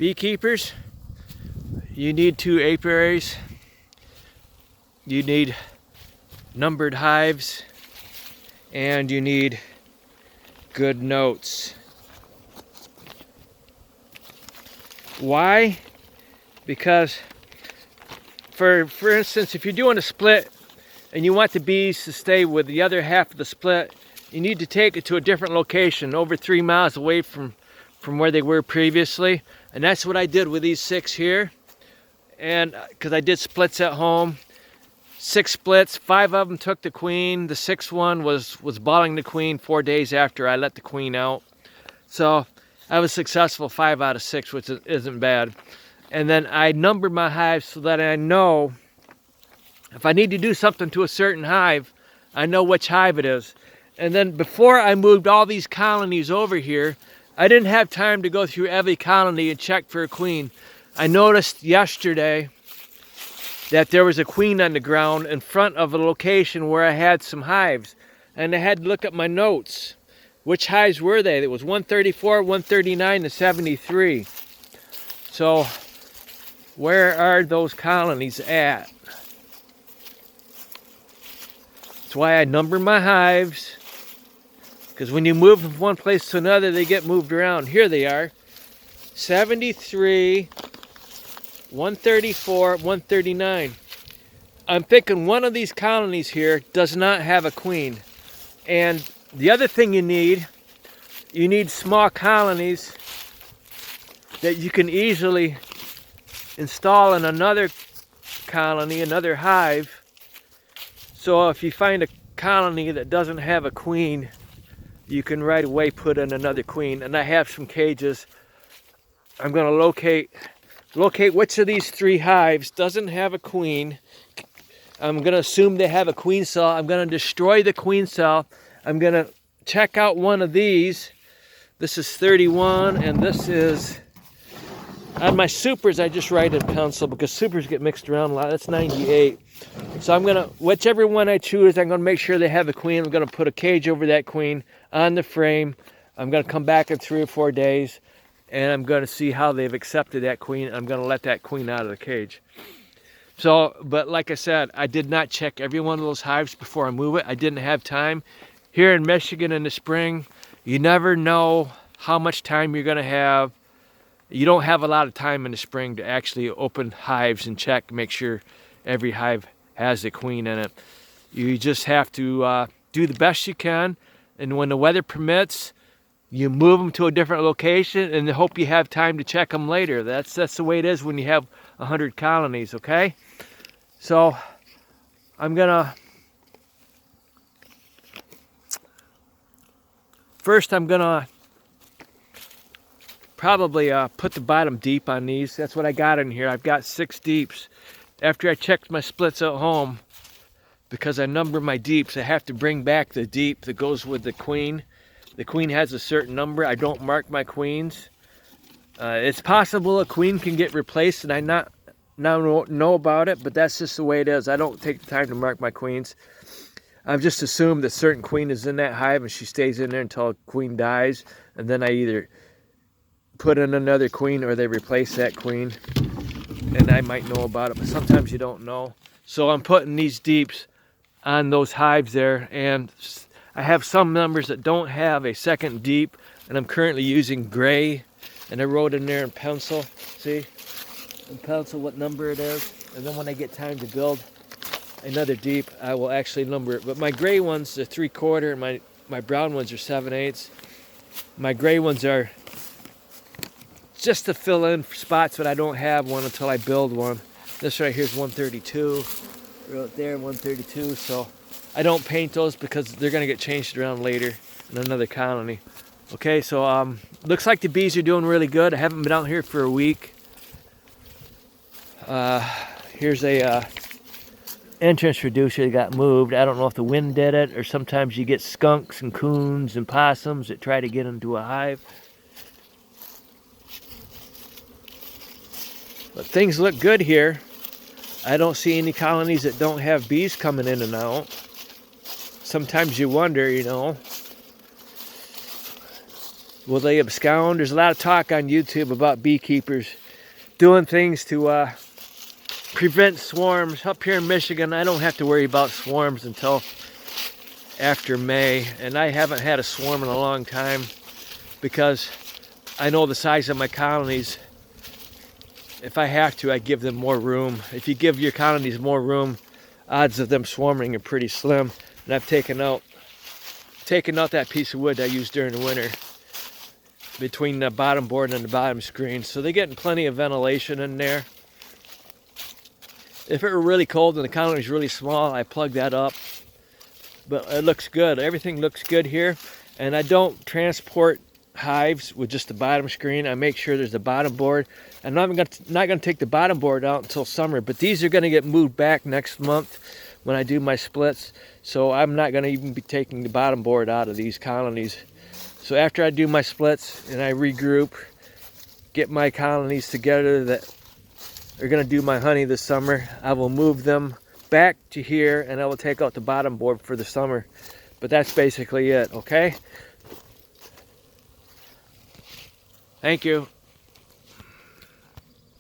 Beekeepers, you need 2 apiaries, you need numbered hives, and you need good notes. Why? Because for instance, if you're doing a split and you want the bees to stay with the other half of the split, you need to take it to a different location over 3 miles away from where they were previously. And that's what I did with these 6 here. And because I did splits at home, 6 splits, 5 of them took the queen. The 6th one was balling the queen 4 days after I let the queen out. So I was successful 5 out of 6, which isn't bad. And then I numbered my hives so that I know if I need to do something to a certain hive, I know which hive it is. And then before I moved all these colonies over here, I didn't have time to go through every colony and check for a queen. I noticed yesterday that there was a queen on the ground in front of a location where I had some hives. And I had to look at my notes. Which hives were they? It was 134, 139, and 73. So where are those colonies at? That's why I number my hives. Because when you move from one place to another, they get moved around. Here they are. 73, 134, 139. I'm thinking one of these colonies here does not have a queen. And the other thing you need small colonies that you can easily install in another colony, another hive. So if you find a colony that doesn't have a queen, you can right away put in another queen. And I have some cages. I'm going to locate which of these 3 hives doesn't have a queen. I'm going to assume they have a queen cell. I'm going to destroy the queen cell. I'm going to check out one of these. This is 31, and this is, on my supers I just write in pencil because supers get mixed around a lot. That's 98. So I'm going to, whichever one I choose, I'm going to make sure they have a queen. I'm going to put a cage over that queen on the frame. I'm going to come back in 3 or 4 days, and I'm going to see how they've accepted that queen. I'm going to let that queen out of the cage. So, but like I said, I did not check every one of those hives before I move it. I didn't have time. Here in Michigan in the spring, you never know how much time you're going to have. You don't have a lot of time in the spring to actually open hives and check, make sure every hive has a queen in it. You just have to do the best you can, and when the weather permits, you move them to a different location and hope you have time to check them later. That's the way it is when you have 100 colonies, okay? So I'm gonna probably put the bottom deep on these. That's what I got in here. I've got 6 deeps. After I checked my splits at home, because I number my deeps, I have to bring back the deep that goes with the queen. The queen has a certain number. I don't mark my queens. It's possible a queen can get replaced and I not know about it, but that's just the way it is. I don't take the time to mark my queens. I've just assumed that certain queen is in that hive and she stays in there until a queen dies, and then I either put in another queen or they replace that queen. And I might know about it, but sometimes you don't know. So I'm putting these deeps on those hives there, and I have some numbers that don't have a second deep, and I'm currently using gray, and I wrote in there in pencil, see, in pencil what number it is, and then when I get time to build another deep, I will actually number it. But my gray ones are 3/4, and my brown ones are 7/8. My gray ones are just to fill in spots, but I don't have one until I build one. This right here is 132, right there 132, so I don't paint those because they're going to get changed around later in another colony. Okay, so looks like the bees are doing really good. I haven't been out here for a week. Here's a entrance reducer that got moved. I don't know if the wind did it, or sometimes you get skunks and coons and possums that try to get into a hive. But things look good here. I don't see any colonies that don't have bees coming in and out. Sometimes you wonder, you know, Will they abscond? There's a lot of talk on YouTube about beekeepers doing things to prevent swarms. Up here in Michigan, I don't have to worry about swarms until after May, and I haven't had a swarm in a long time because I know the size of my colonies. If I have to, I give them more room. If you give your colonies more room, odds of them swarming are pretty slim. And I've taken out that piece of wood I used during the winter between the bottom board and the bottom screen, so they're getting plenty of ventilation in there. If it were really cold and the colony is really small, I plug that up. But it looks good. Everything looks good here. And I don't transport hives with just the bottom screen. I make sure there's a bottom board. I'm not going to take the bottom board out until summer, but these are going to get moved back next month when I do my splits. So I'm not going to even be taking the bottom board out of these colonies. So after I do my splits and I regroup, get my colonies together that are going to do my honey this summer, I will move them back to here and I will take out the bottom board for the summer. But that's basically it, okay? Thank you.